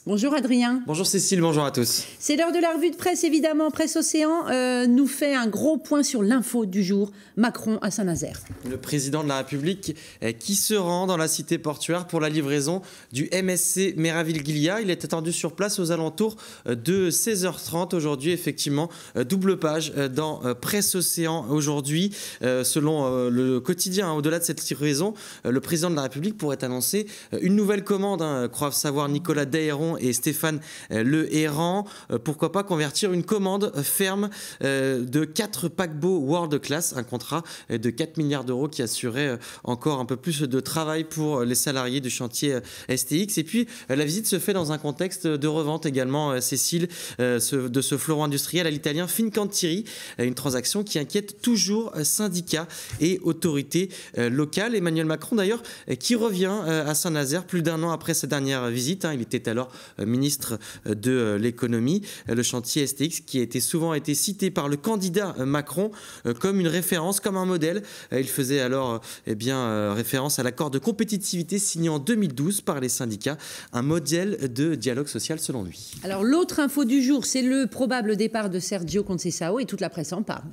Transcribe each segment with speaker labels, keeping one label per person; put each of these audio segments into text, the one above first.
Speaker 1: Bonjour Adrien.
Speaker 2: Bonjour Cécile, bonjour à tous.
Speaker 1: C'est l'heure de la revue de presse, évidemment. Presse Océan nous fait un gros point sur l'info du jour. Macron à Saint-Nazaire.
Speaker 2: Le président de la République qui se rend dans la cité portuaire pour la livraison du MSC Méraville-Gilia. Il est attendu sur place aux alentours de 16h30 aujourd'hui. Effectivement, double page dans Presse Océan aujourd'hui. Selon le quotidien, au-delà de cette livraison, le président de la République pourrait annoncer une nouvelle commande, croient savoir Nicolas Dailleron et Stéphane Le Héran. Pourquoi pas convertir une commande ferme de 4 paquebots World Class, un contrat de 4 milliards d'euros qui assurait encore un peu plus de travail pour les salariés du chantier STX. Et puis la visite se fait dans un contexte de revente également, Cécile, de ce fleuron industriel à l'italien Fincantieri, une transaction qui inquiète toujours syndicats et autorités locales. Emmanuel Macron d'ailleurs qui revient à Saint-Nazaire plus d'un an après sa dernière visite. Il était alors ministre de l'économie. Le chantier STX qui a souvent été cité par le candidat Macron comme une référence, comme un modèle. Il faisait alors référence à l'accord de compétitivité signé en 2012 par les syndicats, un modèle de dialogue social selon lui.
Speaker 1: Alors l'autre info du jour, c'est le probable départ de Sergio Conceição et toute la presse en parle.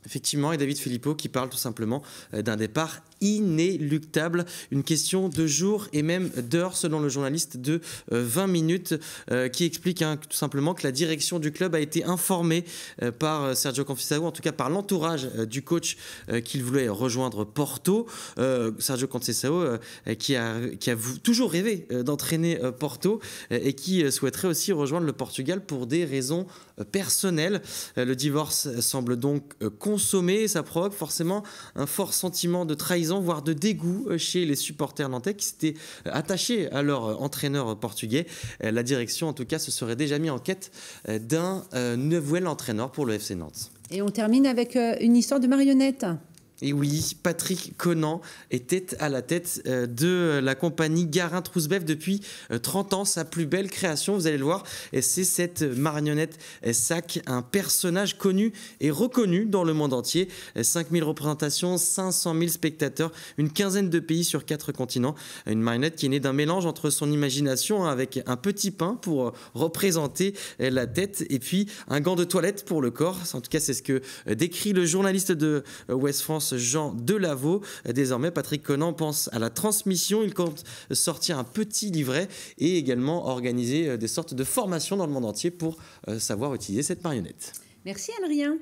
Speaker 2: Effectivement, et David Philippot qui parle tout simplement d'un départ inéluctable, une question de jours et même d'heures selon le journaliste de 20 minutes qui explique tout simplement que la direction du club a été informée par Sergio Conceição, en tout cas par l'entourage du coach qu'il voulait rejoindre Porto. Sergio Conceição qui a toujours rêvé d'entraîner Porto et qui souhaiterait aussi rejoindre le Portugal pour des raisons personnelles. Le divorce semble donc consommé, ça provoque forcément un fort sentiment de trahison, voire de dégoût chez les supporters nantais qui s'étaient attachés à leur entraîneur portugais. La direction, en tout cas, se serait déjà mis en quête d'un nouvel entraîneur pour le FC Nantes.
Speaker 1: Et on termine avec une histoire de marionnette.
Speaker 2: Et oui, Patrick Conan était à la tête de la compagnie Garin-Troussebeuf depuis 30 ans, sa plus belle création, vous allez le voir, c'est cette marionnette SAC, un personnage connu et reconnu dans le monde entier. 5000 représentations, 500 000 spectateurs, une quinzaine de pays sur 4 continents. Une marionnette qui est née d'un mélange entre son imagination avec un petit pain pour représenter la tête et puis un gant de toilette pour le corps. En tout cas, c'est ce que décrit le journaliste de Ouest France, Jean Delaveau. Désormais, Patrick Conan pense à la transmission. Il compte sortir un petit livret et également organiser des sortes de formations dans le monde entier pour savoir utiliser cette marionnette.
Speaker 1: Merci Adrien.